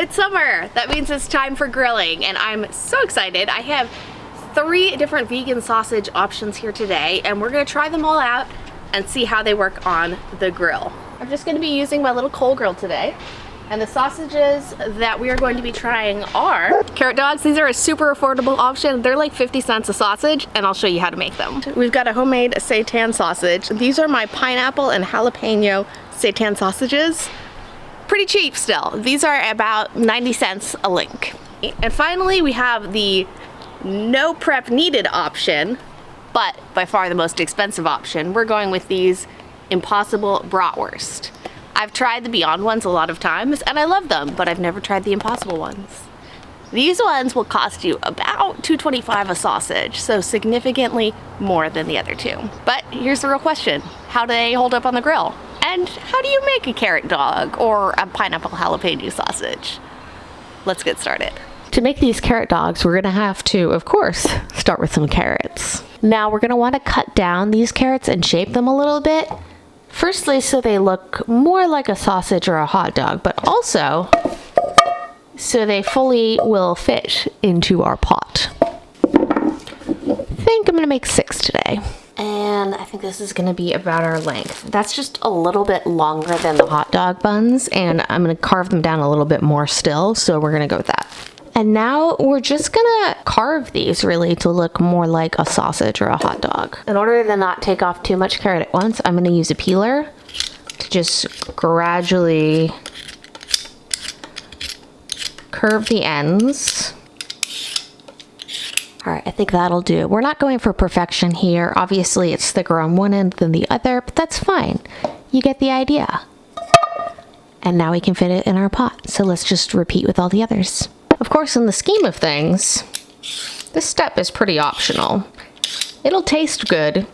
It's summer. That means it's time for grilling, and I'm so excited. I have 3 different vegan sausage options here today, and we're gonna try them all out and see how they work on the grill. I'm just gonna be using my little coal grill today. And the sausages that we are going to be trying are carrot dogs. These are a super affordable option. They're like 50 cents a sausage, and I'll show you how to make them. We've got a homemade seitan sausage. These are my pineapple and jalapeno seitan sausages. Pretty cheap still. These are about 90 cents a link. And finally, we have the no prep needed option, but by far the most expensive option. We're going with these Impossible bratwurst. I've tried the Beyond ones a lot of times and I love them, but I've never tried the Impossible ones. These ones will cost you about $2.25 a sausage, so significantly more than the other 2. But here's the real question. How do they hold up on the grill? And how do you make a carrot dog or a pineapple jalapeno sausage? Let's get started. To make these carrot dogs, we're gonna have to, of course, start with some carrots. Now we're gonna wanna cut down these carrots and shape them a little bit. Firstly, so they look more like a sausage or a hot dog, but also so they fully will fit into our pot. I think I'm gonna make 6 today. And I think this is gonna be about our length. That's just a little bit longer than the hot dog buns, and I'm gonna carve them down a little bit more still, so we're gonna go with that. And now we're just gonna carve these really to look more like a sausage or a hot dog. In order to not take off too much carrot at once, I'm gonna use a peeler to just gradually curve the ends. All right, I think that'll do. We're not going for perfection here. Obviously it's thicker on one end than the other, but that's fine. You get the idea. And now we can fit it in our pot. So let's just repeat with all the others. Of course, in the scheme of things, this step is pretty optional. It'll taste good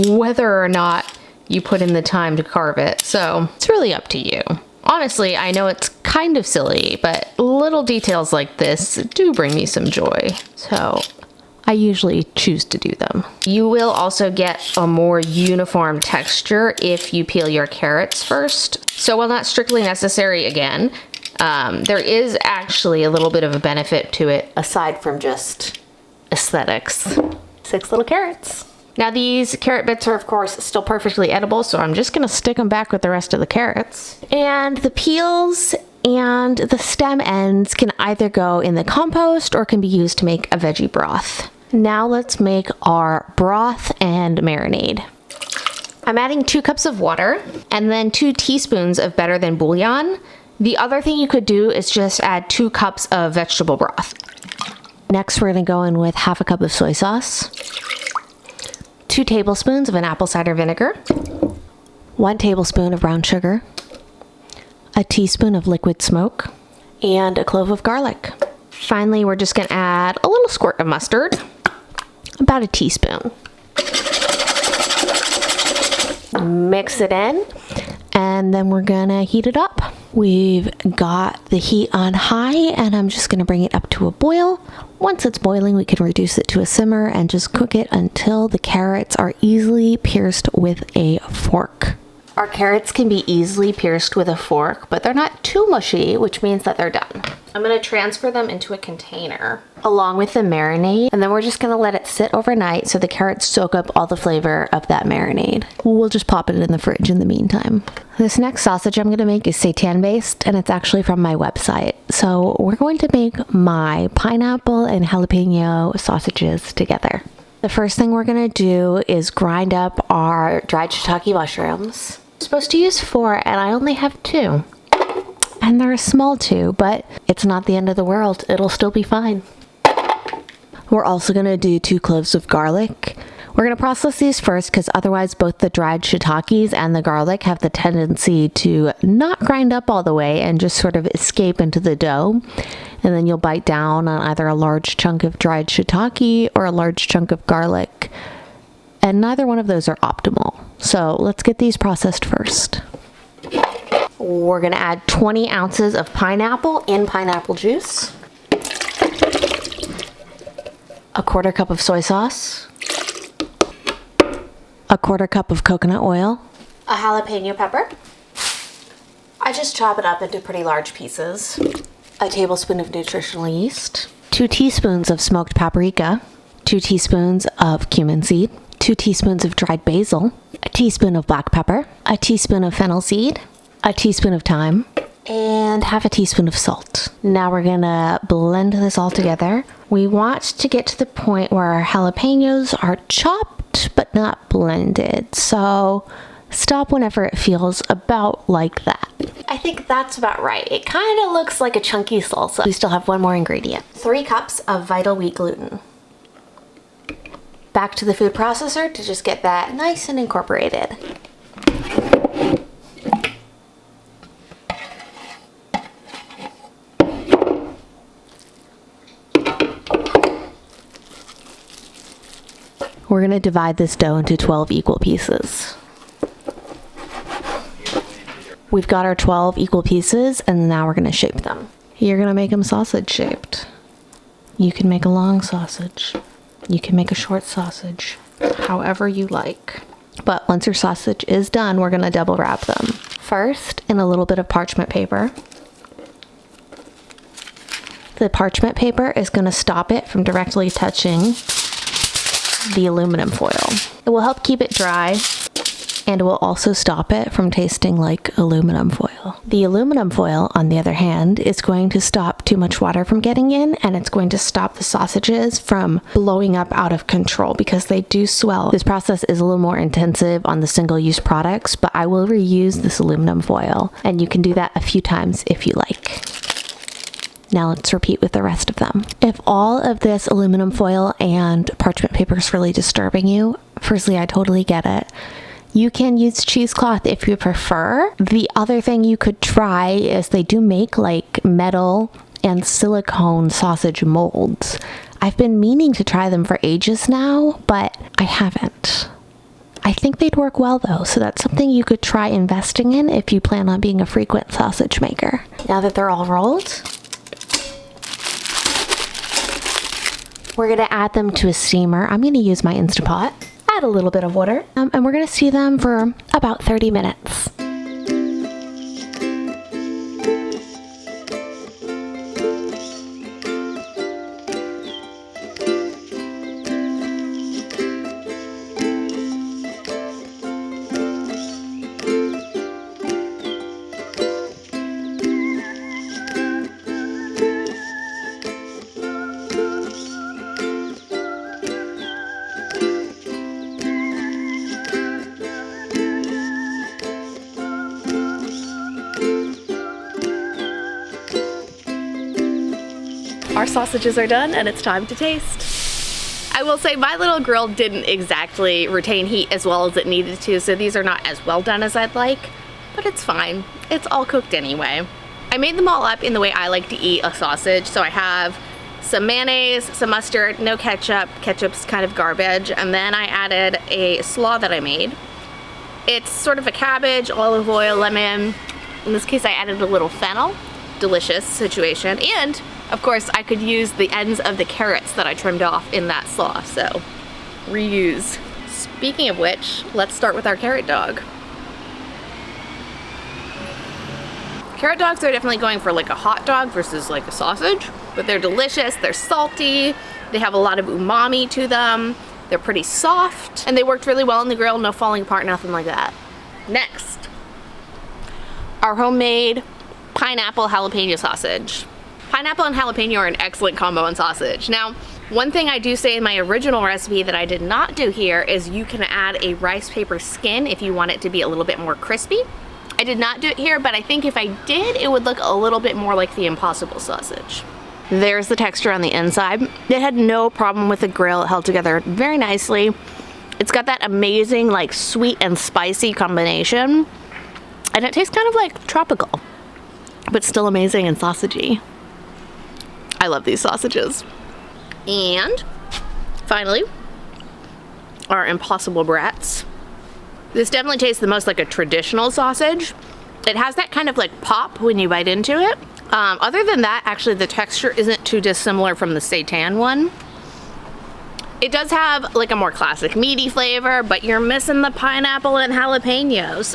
whether or not you put in the time to carve it, so it's really up to you. Honestly, I know it's kind of silly, but little details like this do bring me some joy, so I usually choose to do them. You will also get a more uniform texture if you peel your carrots first. So while not strictly necessary again, there is actually a little bit of a benefit to it aside from just aesthetics. 6 little carrots. Now these carrot bits are of course still perfectly edible, so I'm just gonna stick them back with the rest of the carrots. And the peels and the stem ends can either go in the compost or can be used to make a veggie broth. Now let's make our broth and marinade. I'm adding 2 cups of water and then 2 teaspoons of better than bouillon. The other thing you could do is just add 2 cups of vegetable broth. Next, we're gonna go in with half a cup of soy sauce, 2 tablespoons of an apple cider vinegar, 1 tablespoon of brown sugar, a teaspoon of liquid smoke, and a clove of garlic. Finally, we're just gonna add a little squirt of mustard, about a teaspoon. Mix it in, and then we're gonna heat it up. We've got the heat on high, and I'm just gonna bring it up to a boil. Once it's boiling, we can reduce it to a simmer and just cook it until the carrots are easily pierced with a fork. Our carrots can be easily pierced with a fork, but they're not too mushy, which means that they're done. I'm gonna transfer them into a container along with the marinade, and then we're just gonna let it sit overnight so the carrots soak up all the flavor of that marinade. We'll just pop it in the fridge in the meantime. This next sausage I'm gonna make is seitan based, and it's actually from my website. So we're going to make my pineapple and jalapeno sausages together. The first thing we're gonna do is grind up our dried shiitake mushrooms. I'm supposed to use 4, and I only have 2. And they're a small 2, but it's not the end of the world. It'll still be fine. We're also gonna do 2 cloves of garlic. We're gonna process these first because otherwise both the dried shiitakes and the garlic have the tendency to not grind up all the way and just sort of escape into the dough. And then you'll bite down on either a large chunk of dried shiitake or a large chunk of garlic. And neither one of those are optimal. So let's get these processed first. We're gonna add 20 ounces of pineapple in pineapple juice, a 1/4 cup of soy sauce, a 1/4 cup of coconut oil, a jalapeno pepper. I just chop it up into pretty large pieces. a tablespoon of nutritional yeast, 2 teaspoons of smoked paprika, 2 teaspoons of cumin seed, 2 teaspoons of dried basil, a teaspoon of black pepper, a teaspoon of fennel seed, a teaspoon of thyme, and half a teaspoon of salt. Now we're gonna blend this all together. We want to get to the point where our jalapenos are chopped but not blended. So stop whenever it feels about like that. I think that's about right. It kind of looks like a chunky salsa. We still have one more ingredient. 3 cups of vital wheat gluten. Back to the food processor to just get that nice and incorporated. We're gonna divide this dough into 12 equal pieces. We've got our 12 equal pieces, and now we're gonna shape them. You're gonna make them sausage shaped. You can make a long sausage. You can make a short sausage, however you like. But once your sausage is done, we're gonna double wrap them. First, in a little bit of parchment paper. The parchment paper is gonna stop it from directly touching the aluminum foil. It will help keep it dry, and it will also stop it from tasting like aluminum foil. The aluminum foil, on the other hand, is going to stop too much water from getting in, and it's going to stop the sausages from blowing up out of control because they do swell. This process is a little more intensive on the single-use products, but I will reuse this aluminum foil, and you can do that a few times if you like. Now let's repeat with the rest of them. If all of this aluminum foil and parchment paper is really disturbing you, firstly, I totally get it. You can use cheesecloth if you prefer. The other thing you could try is they do make like metal and silicone sausage molds. I've been meaning to try them for ages now, but I haven't. I think they'd work well though, so that's something you could try investing in if you plan on being a frequent sausage maker. Now that they're all rolled, we're gonna add them to a steamer. I'm gonna use my Instant Pot. Add a little bit of water, and we're gonna steam them for about 30 minutes. Our sausages are done and it's time to taste. I will say my little grill didn't exactly retain heat as well as it needed to, so these are not as well done as I'd like, but it's fine. It's all cooked anyway. I made them all up in the way I like to eat a sausage, so I have some mayonnaise, some mustard, no ketchup. Ketchup's kind of garbage, and then I added a slaw that I made. It's sort of a cabbage, olive oil, lemon. In this case I added a little fennel. Delicious situation, and of course I could use the ends of the carrots that I trimmed off in that slaw, so reuse. Speaking of which, let's start with our carrot dog. Carrot dogs are definitely going for like a hot dog versus like a sausage, but they're delicious, they're salty, they have a lot of umami to them, they're pretty soft, and they worked really well in the grill, no falling apart, nothing like that. Next, our homemade pineapple jalapeno sausage. Pineapple and jalapeno are an excellent combo in sausage. Now, one thing I do say in my original recipe that I did not do here is you can add a rice paper skin if you want it to be a little bit more crispy. I did not do it here, but I think if I did, it would look a little bit more like the Impossible sausage. There's the texture on the inside. It had no problem with the grill. It held together very nicely. It's got that amazing like sweet and spicy combination, and it tastes kind of like tropical, but still amazing and sausagey. I love these sausages. And finally, our Impossible Brats. This definitely tastes the most like a traditional sausage. It has that kind of like pop when you bite into it. Other than that, actually the texture isn't too dissimilar from the seitan one. It does have like a more classic meaty flavor, but you're missing the pineapple and jalapenos.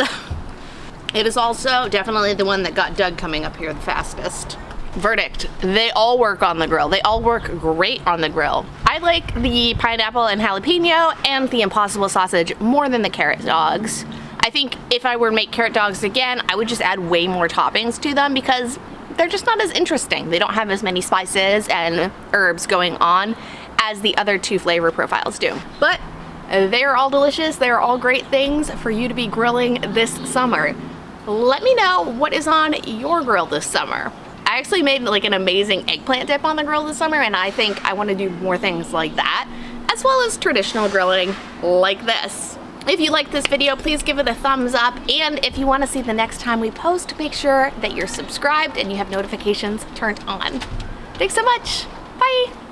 It is also definitely the one that got Doug coming up here the fastest. Verdict, they all work on the grill. They all work great on the grill. I like the pineapple and jalapeno and the Impossible sausage more than the carrot dogs. I think if I were to make carrot dogs again, I would just add way more toppings to them because they're just not as interesting. They don't have as many spices and herbs going on as the other two flavor profiles do. But they're all delicious. They're all great things for you to be grilling this summer. Let me know what is on your grill this summer. I actually made like an amazing eggplant dip on the grill this summer, and I think I want to do more things like that, as well as traditional grilling like this. If you like this video, please give it a thumbs up, and if you want to see the next time we post, make sure that you're subscribed and you have notifications turned on. Thanks so much. Bye.